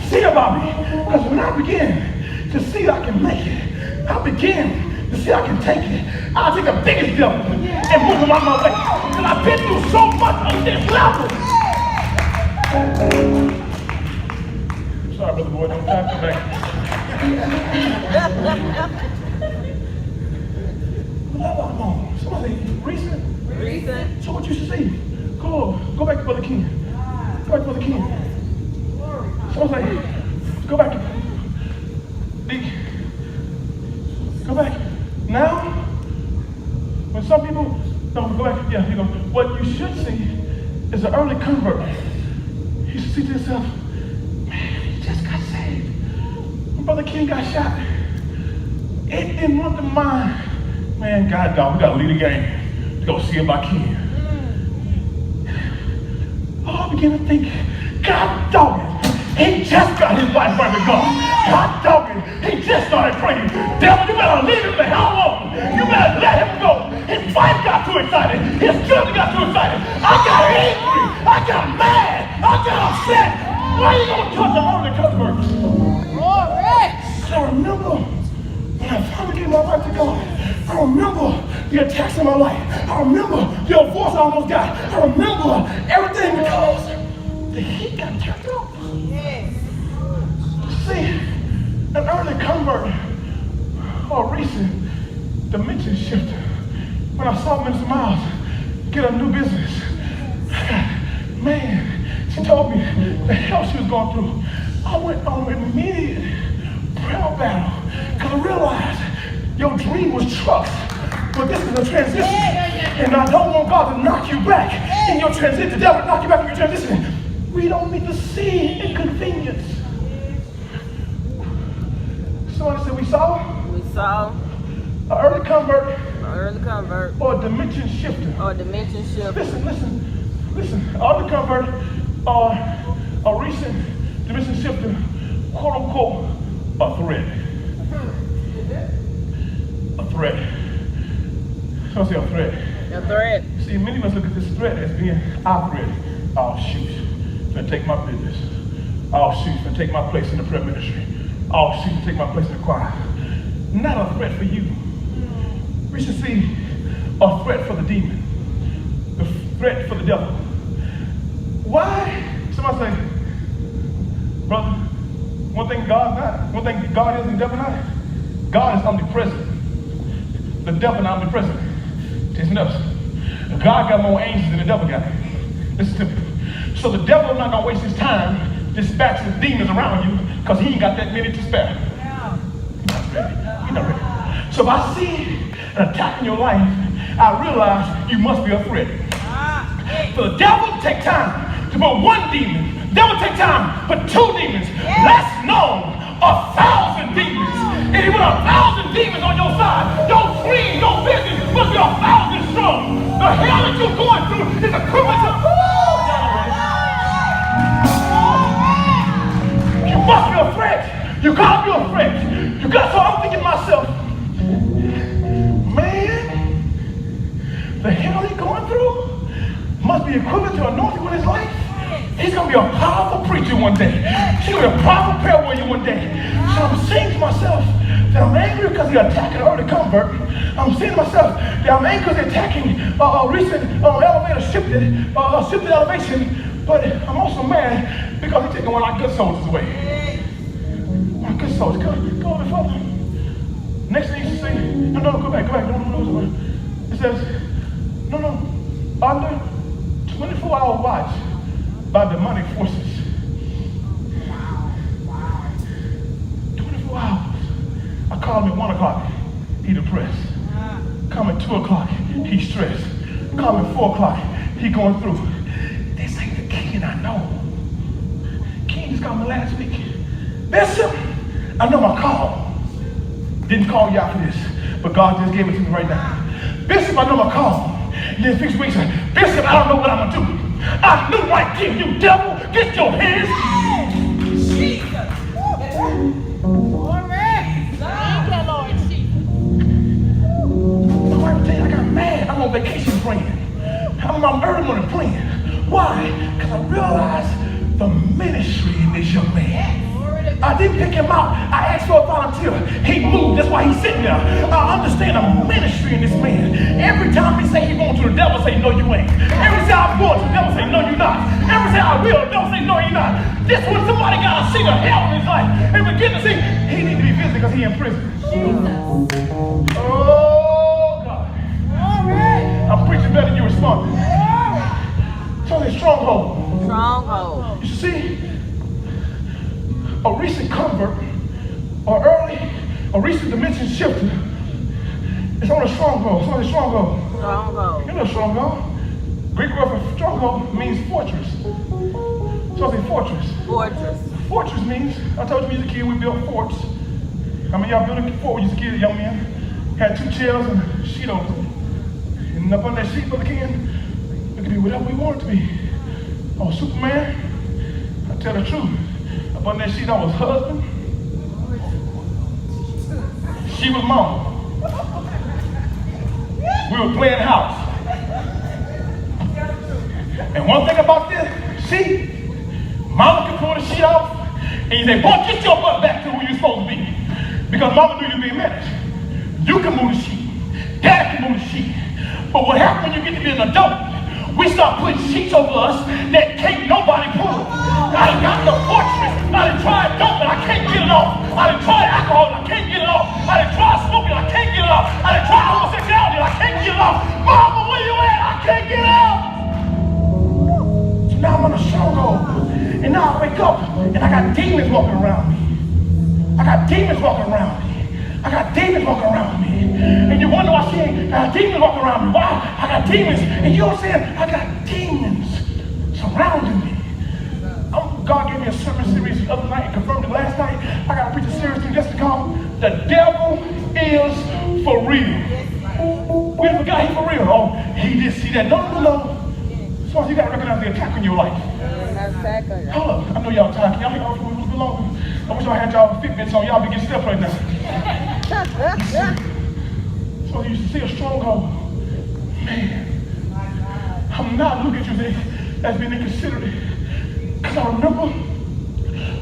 See about me. Because when I begin to see I can make it, I begin to see I can take it. I'll take the biggest devil and move him out my way. Because I've been through so much on this level. Sorry, brother boy, don't time to back. Somebody recent. So what you should see? Go back to Brother King. Go back to Brother King. Somebody say, go back. Go back. Now, when some people don't go back, yeah, you know, what you should see is an early convert. You should see to yourself, man, he just got saved. When Brother King got shot, it didn't want the mind. Man, God, dog, we gotta lead the game to go see about King. Oh, I began to think, God, dog it. He just got his life right with God. God, dog it. He just started praying. Devil, you better leave him the hell alone. You better let him go. His wife got too excited. His children got too excited. I got angry. I got mad. I got upset. Why are you gonna touch an early convert? I remember when I finally gave my life to God. I remember the attacks in my life. I remember the divorce I almost got. I remember everything because the heat got turned up. See, an early convert or a recent dimension shifter. When I saw Mr. Miles get a new business, man, she told me the hell she was going through. I went on an immediate prayer battle because I realized your dream was trust, but this is a transition. And I don't want God to knock you back in your transition. The devil knock you back in your transition. We don't need to see inconvenience. Somebody said we saw an early convert or a dimension shifter. Listen. An early convert or a recent dimension shifter, quote unquote, a threat. A threat. Somebody say a threat. A threat. See, many of us look at this threat as being our threat. Oh shoot, it's gonna take my business. Oh shoot, it's gonna take my place in the prayer ministry. Oh shoot, it's gonna take my place in the choir. Not a threat for you. We should see a threat for the demon. The threat for the devil. Why? Somebody say, brother, one thing God is and the devil not. God is omnipresent. The devil not omnipresent. It's nuts. God got more angels than the devil got. Listen to me. So the devil is not gonna waste his time dispatching demons around you because he ain't got that many to spare. He's not ready. So if I see an attack in your life, I realize you must be a threat. For the devil to take time to put one demon, the devil take time to put two demons, less known, 1,000 demons. And if you put 1,000 demons on your side, your dream, your vision must be 1,000 strong. The hell that you're going through is equivalent to you must be a threat. You gotta be a threat. You got. So I'm thinking to myself, man, the hell he's going through must be equivalent to anointing with his life. He's gonna be a powerful preacher one day. He's gonna be a powerful prayer warrior one day. So I'm saying to myself that I'm angry because he's attacking an early convert. I'm saying to myself that I'm angry because he's attacking a recent elevator shifted elevation. But I'm also mad because he's taking one of our good soldiers away. My good soldiers, go a bit further. Next thing you see, no, go back. No. It says, under 24-hour watch by demonic forces. 24 hours. I call him at 1 o'clock. he depressed. Come at 2 o'clock, he's stressed. Come at 4 o'clock, he going through. This ain't the King I know. King just called me last week. Bishop, I know my call. Didn't call y'all for this, but God just gave it to me right now. Bishop, I know my call. And then 6 weeks, Bishop, I don't know what I'm gonna do. I knew right then, you devil, get your hands. Jesus. Glory. Thank you, Lord Jesus. My wife tell you I got mad. I'm on vacation praying. I'm early morning praying. Why? Because I realized the ministry in this young man. I didn't pick him out. I asked for a volunteer. He moved. That's why he's sitting there. I understand the ministry in this man. Every time he say he's going to the devil, say, no, you ain't. Every time I'm going to the devil, say, no, you're not. Every time I will, the devil say, no, you're not. This when somebody got to see the hell in his life and begin to see he need to be visited because he in prison. Oh, God. I'm preaching better than you responding. So it's stronghold. Stronghold. You see, a recent convert or a recent dimension shifter is on a stronghold. It's on a stronghold. Stronghold. You know stronghold. Greek word for stronghold means fortress. So it's a fortress. Fortress. Fortress means, I told you when you was a kid we built forts. How many of y'all built a fort when you was a kid, young man? Had 2 chairs and a sheet over it. And up on that sheet, Brother Ken, it could be whatever we want it to be. I was Superman. I tell the truth. Up on that sheet, I was husband. She was mama. We were playing house. And one thing about this sheet, mama can pull the sheet off, and you say, boy, get your butt back to where you're supposed to be. Because mama knew you being managed. You can move the sheet. Dad can move the sheet. But what happens when you get to be an adult? We start putting sheets over us that can't nobody pull. I done got the fortress. I done tried dope and I can't get it off. I done tried alcohol and I can't get it off. I done tried smoking and I can't get it off. I done tried homosexuality and I can't get it off. Mama, where you at? I can't get it off. So now I'm on a stronghold. And now I wake up and I got demons walking around me. I got demons walking around me. I got demons walking around me. And you wonder why I say I got demons walking around me. Why? I got demons. And you know what I'm saying? I got demons surrounding me. God gave me a sermon series the other night and confirmed it last night. I got to preach a series thing just to call The Devil Is For Real. We forgot he for real. Oh, he did see that. No. So you got to recognize the attack in your life. Hold up. I know y'all tired. Y'all ain't always a longer. I wish I had y'all Fitbits on. Y'all be getting steps right now. So you see a stronghold. Man, I'm not looking at you as being inconsiderate. Because I remember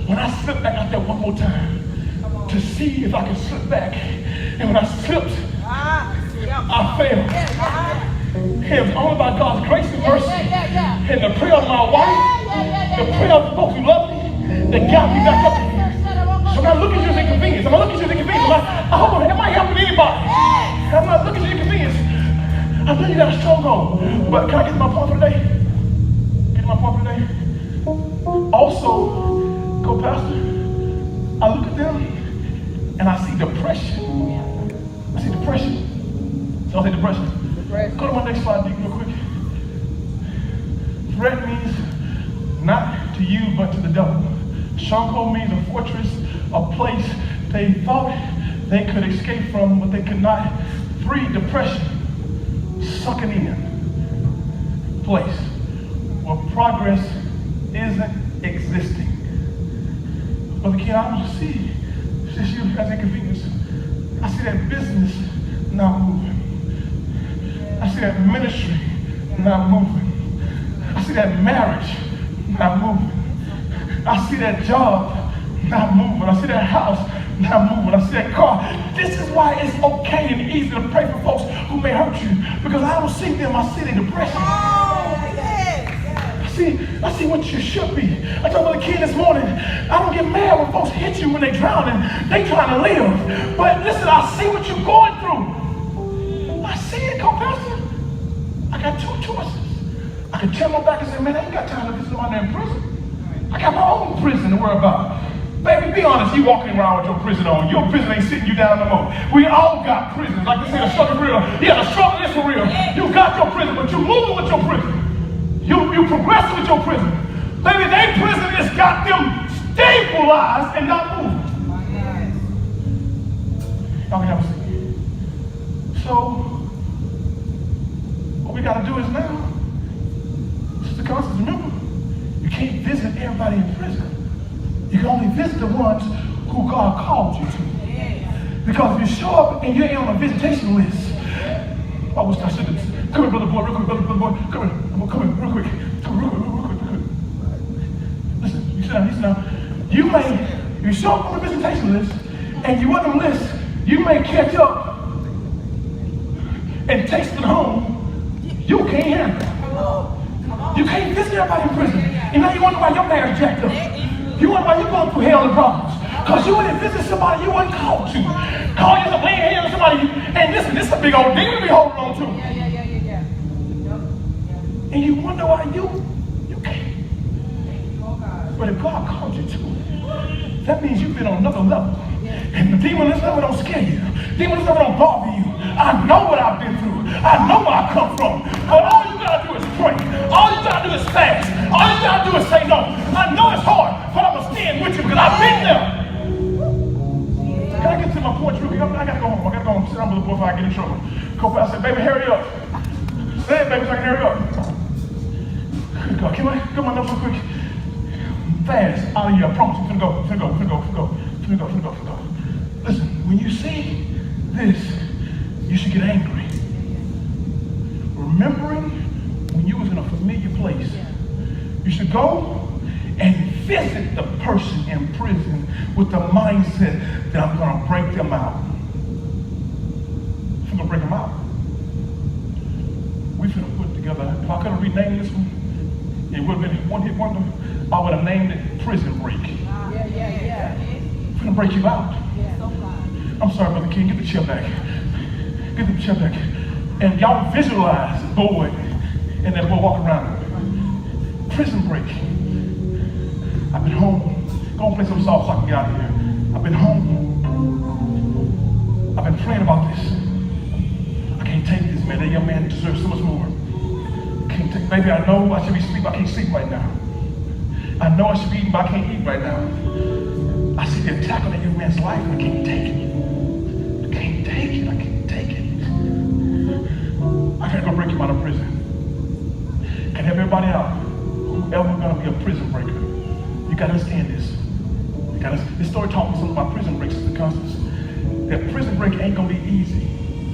when I slipped back out there one more time to see if I could slip back. And when I slipped, I failed. And it was only by God's grace and mercy and the prayer of my wife, the prayer of the folks who love me, that got me back up here. So I'm not looking at you as inconvenience. I'm not looking at you as inconvenience. I hope it might happen to anybody. I'm not looking at you as inconvenience. I know you got a stronghold. But can I get to my point for today? Get to my point for today? Also, co-pastor, I look at them and I see depression. I see depression. So I say depression. Go to my next slide, Deacon, real quick. Threat means not to you, but to the devil. Stronghold means a fortress, a place they thought they could escape from, but they could not. 3, depression, sucking in. Place where progress isn't existing. Brother Ken, I don't see this you as inconvenience. I see that business not moving. I see that ministry not moving. I see that marriage not moving. I see that job not moving. I see that house not moving. I see that car. This is why it's okay and easy to pray for folks who may hurt you. Because I don't see them, I see their depression. I see what you should be. I told my kid this morning, I don't get mad when folks hit you when they drowning. They trying to live. But listen, I see what you're going through. I see it, co-pastor. I got 2 choices. I can turn my back and say, man, I ain't got time to visit somebody in prison. I got my own prison to worry about. Baby, be honest, you walking around with your prison on. Your prison ain't sitting you down no more. We all got prisons. Like they say, the struggle for real. Yeah, the struggle is for real. You got your prison, but you moving with your prison. You progressing with your prison. Baby, their prison has got them stabilized and not moving. Y'all can have a seat. So, what we got to do is now, Sister Constance, remember, you can't visit everybody in prison. You can only visit the ones who God called you to. Because if you show up and you ain't on a visitation list, I wish I should have. Come here, brother boy, real quick, brother boy. Come here, real quick. Come here, real quick. Listen, you sit down. If you show up on the visitation list and you on the list, you may catch up and taste it home. You can't handle it. You can't visit everybody in prison. And now you wonder why your marriage jacked up. You wonder why you're going through hell and problems. Because you went and visit somebody you weren't called to. Call you some laying hands on somebody, and listen, this is a big old demon to be holding on to. And you wonder why you can't. But if God called you to, that means you've been on another level. And the demon this level don't scare you. Demon this level don't bother you. I know what I've been through. I know where I come from. But all you gotta do is pray. All you gotta do is fast. All you gotta do is say no. I know it's hard, but I'm gonna stand with you because I've been there. Can I get to my point real quick? I gotta go home. I gotta go home. Sit down with the boy before I get in trouble. Coach, I said, baby, hurry up. Say it, baby, so I can hurry up. Good God. Can I get my notes real quick? Fast. Out of here. I promise you. Finna go. Listen, when you see this, you should get angry. Remembering when you was in a familiar place, you should go and visit the person in prison with the mindset that I'm gonna break them out. I'm gonna break them out. We finna put together, if I could have renamed this one, it would have been one hit wonder. I would have named it Prison Break. I'm finna break you out. I'm sorry, Brother King, get the chair back. Get the chair back. And y'all visualize the boy and that boy walking around. Prison break. I've been home. Go and play some soft so I can get out of here. I've been home. I've been praying about this. I can't take this, man. That young man deserves so much more. Can't take, baby, I know I should be sleeping. I can't sleep right now. I know I should be eating, but I can't eat right now. I see the attack on that young man's life. I can't take it. I gotta go break him out of prison. Can help everybody out. Whoever gonna be a prison breaker, you gotta understand this. This story taught me something about prison breaks, Sister Constance. That prison break ain't gonna be easy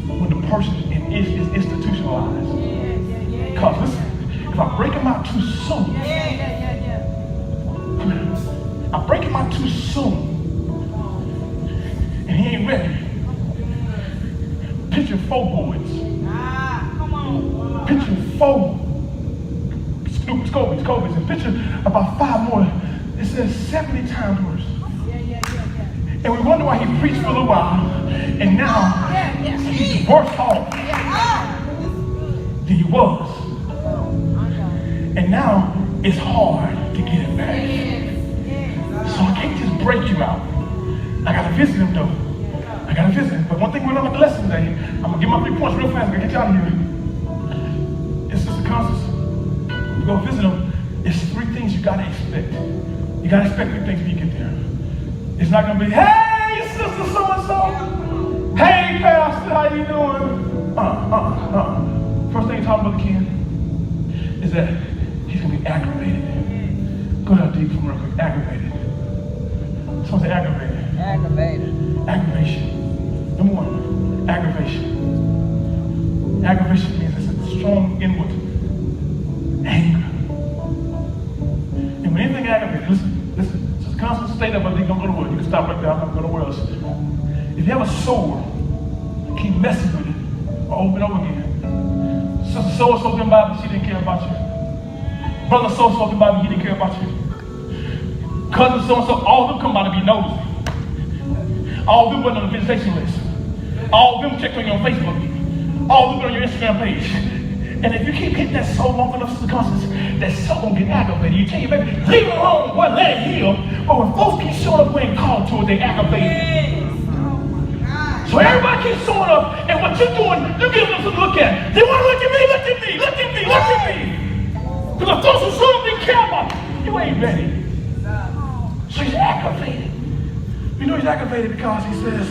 when the person is institutionalized. Because listen, if I break him out too soon, I break him out too soon, and he ain't ready. Picture 4 boys. Picture 4 Scobies, and picture about 5 more. It says 70 times worse. And we wonder why he preached for a little while, and now he's worse off than he was. And now it's hard to get him back. So I can't just break you out. I gotta visit him though. I gotta visit him. But one thing we learned about the lesson today, I'm gonna give my 3 points real fast. I'm gonna get you out of here. It's Sister Constance. You go visit him. It's 3 things you gotta expect. You gotta expect 3 things when you get there. It's not gonna be, hey, Sister so-and-so. Hey, Pastor, how you doing? First thing you talk about the Ken is that he's gonna be aggravated. Go down deep from real quick. Aggravated. Someone say aggravated. Aggravation. Number 1, aggravation. Aggravation means it's a strong inward anger. And when anything aggravated, listen, Sister Constance, stay there, but you don't go to work. You can stop right there. I'm not going to go nowhere else. If you have a sore, keep messing with it over and over again. Sister so-and-so didn't buy me, she didn't care about you. Brother so-and-so didn't buy me, he didn't care about you. Cousin so-and-so, all of them come by to be nosy. All of them went on the visitation list. All of them checked on your Facebook. All of them went on your Instagram page. And if you keep hitting that soul long enough, Sister Constance, that soul gonna get aggravated. You tell your baby, leave it alone, well, let it heal. But when folks keep showing up when called to it, they aggravated. So everybody keeps showing up, and what you're doing, you're giving them something to look at. They want to look at me, look at me, look at me, look at me. Because those who show up didn't care about you ain't ready. So he's aggravated. You know he's aggravated because he says,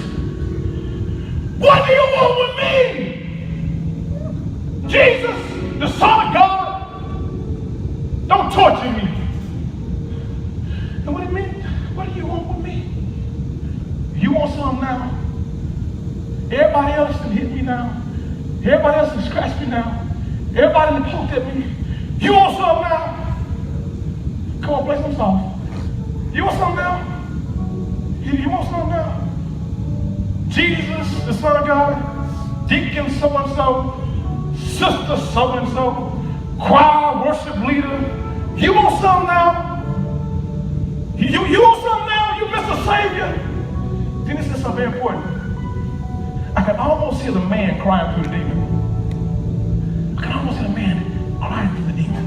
what do you want with me? Jesus, the Son of God, don't torture me. And what do you mean? What do you want with me? You want something now? Everybody else can hit me now. Everybody else can scratch me now. Everybody can poke at me. You want something now? Come on, play some song. You want something now? You want something now? Jesus, the Son of God, deacon so-and-so, sister so-and-so, choir, worship leader. You want something now? You want something now? You miss a Savior? Then this is something very important. I can almost hear the man crying through the demon. I can almost hear the man crying through the demon.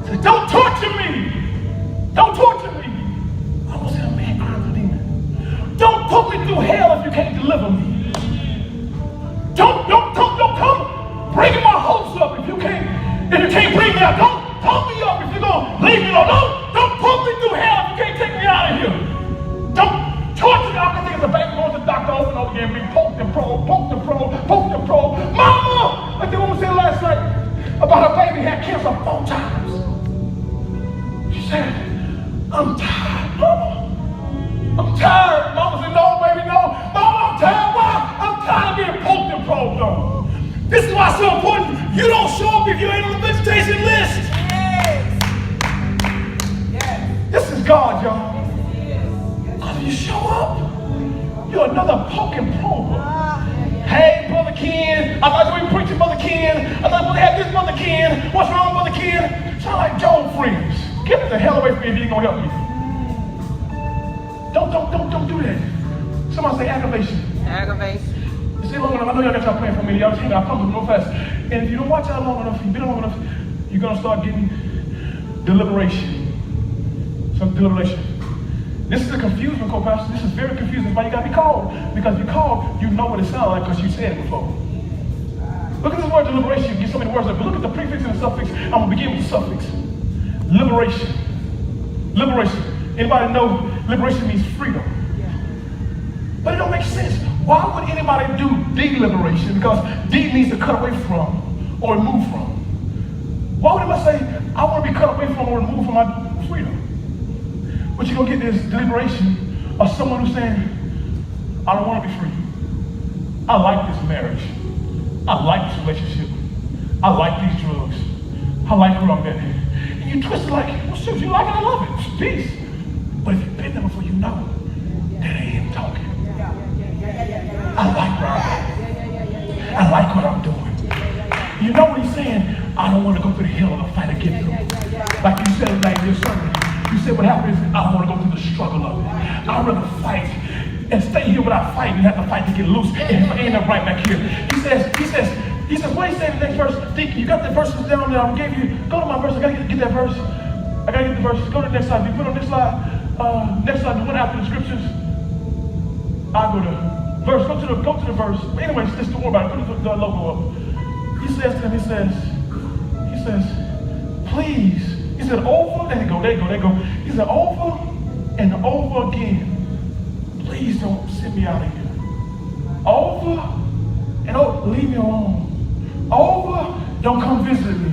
He said, don't torture me! Don't torture me! I almost hear the man crying through the demon. Don't put me through hell if you can't deliver me. Don't come breaking my hopes up if you can't bring me out. Don't pump me up if you're gonna leave me alone. Don't put me through hell if you can't take me out of here. Don't torture me. I can think of the baby going to the doctor over and over again, being poked and probed, poked and probed, poked and probed. Mama! Like the woman said last night about her baby had cancer 4 times. She said, I'm tired, Mama. I'm tired. Mama said, no, baby, no. Mama, I'm tired. Why? I'm tired of being poked and probed on. This is why it's so important. You don't show up if you ain't on the visitation list. Yes. This is God, y'all. Because you show up, you're another poke and probe. Hey, Brother Ken. I thought you were preaching, Brother Ken. I thought we had this, Brother Ken. What's wrong, Brother Ken? Sound like Job friends. Get the hell away from me if you ain't gonna help me. Don't do that. Somebody say aggravation. Aggravation. You see long enough, I know y'all got y'all praying for me. Y'all just hang out, come real fast. And if you don't watch out long enough, you've been long enough, you're gonna start getting deliberation. Some deliberation. This is a confusing, co-pastor. This is very confusing. That's why you gotta be called. Because if you're called, you know what it sounds like because you said it before. Look at this word deliberation. You get so many words, but look at the prefix and the suffix. I'm gonna begin with the suffix. Liberation. Liberation. Anybody know liberation means freedom? But it don't make sense. Why would anybody do deliberation? Because D means to cut away from or remove from. Why would anybody say, I want to be cut away from or removed from my freedom? What you're going to get is deliberation of someone who's saying, I don't want to be free. I like this marriage. I like this relationship. I like these drugs. I like who I'm at. And you twist it like, well, shoot, you like it, I love it. It's peace. But if you've been there before, you know that ain't him talking. I like where I'm at. I like what I'm doing. You know what he's saying? I don't want to go through the hell of a fight against him. Like you said like this Sunday. You said what happens is I don't want to go through the struggle of it. I'd rather fight and stay here without fighting and have to fight to get loose and end up right back here. He says, what he said in the next verse? You got the verses down there. I gave you, go to my verse. I got to get that verse. I got to get the verse. Go to the next slide. You put on this slide. Next slide, the one after the scriptures. I'll go to verse. Go to the verse. But anyways, just don't worry about it. Put the logo up. He says to him, he says, please. He said, over, there you go. He said, over and over again, please don't send me out of here. Over and over, leave me alone. Over, don't come visit me.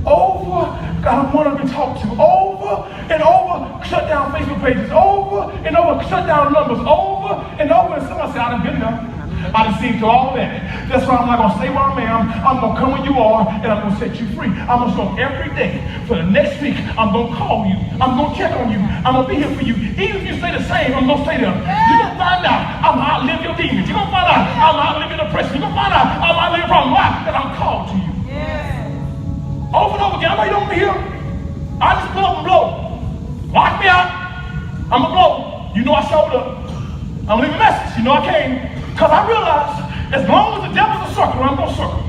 Over, I don't want to be talked to. Over and over, shut down Facebook pages. Over and over, shut down numbers. Over and over, and somebody said, I done been there. I done seen through all that. That's why I'm not going to stay where I am. I'm going to come where you are, and I'm going to set you free. I'm going to show up every day. For the next week, I'm going to call you. I'm going to check on you. I'm going to be here for you. Even if you stay the same, I'm going to stay there. You're going to find out I'm going to outlive your demons. You're going to find out I'm going to outlive your depression. You're going to find out I'm going to outlive your problem. Why? Because I'm called to you. Over and over again. I know you don't be here. I just pull up and blow. Lock me out. I'm going to blow. You know I showed up. I'm going to leave a message. You know I came. Because I realize as long as the devil's a circle, I'm going to circle.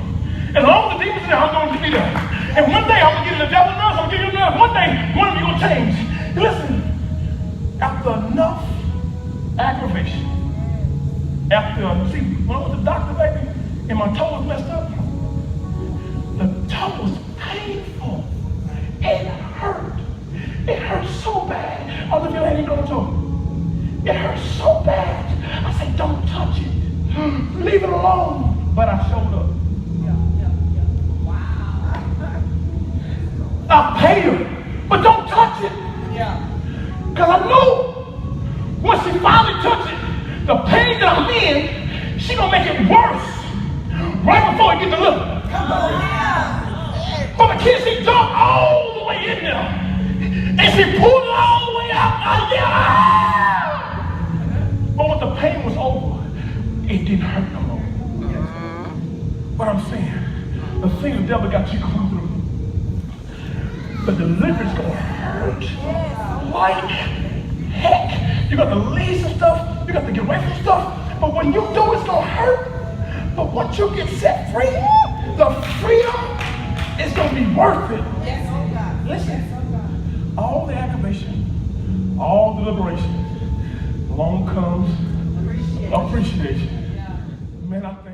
As long as the demon's there, I'm going to be there. And one day I'm going to get in the devil's nerves, I'm going to get you nerves. One day, one of you going to change. Listen, after enough aggravation, see, when I went to the doctor, baby, and my toe was messed up, the toe was painful. It hurt. It hurt so bad. All of you ain't going to. It hurt so bad. I said, don't touch it. Leave it alone. But I showed up. I paid her, but don't touch it. Because I knew once she finally touched it, the pain that I'm in, she gonna make it worse right before it get delivered. But the kid, she jumped all the way in there, and she pulled it all the way out. But when the pain was over, it didn't hurt no more. What I'm saying, the thing the devil got you going through, the deliverance gonna hurt like heck. You got to leave some stuff, you got to get away from stuff, but when you do, it's gonna hurt. But once you get set free, the freedom is gonna be worth it. Listen, all the aggravation, all the liberation, along comes appreciation. Man, I think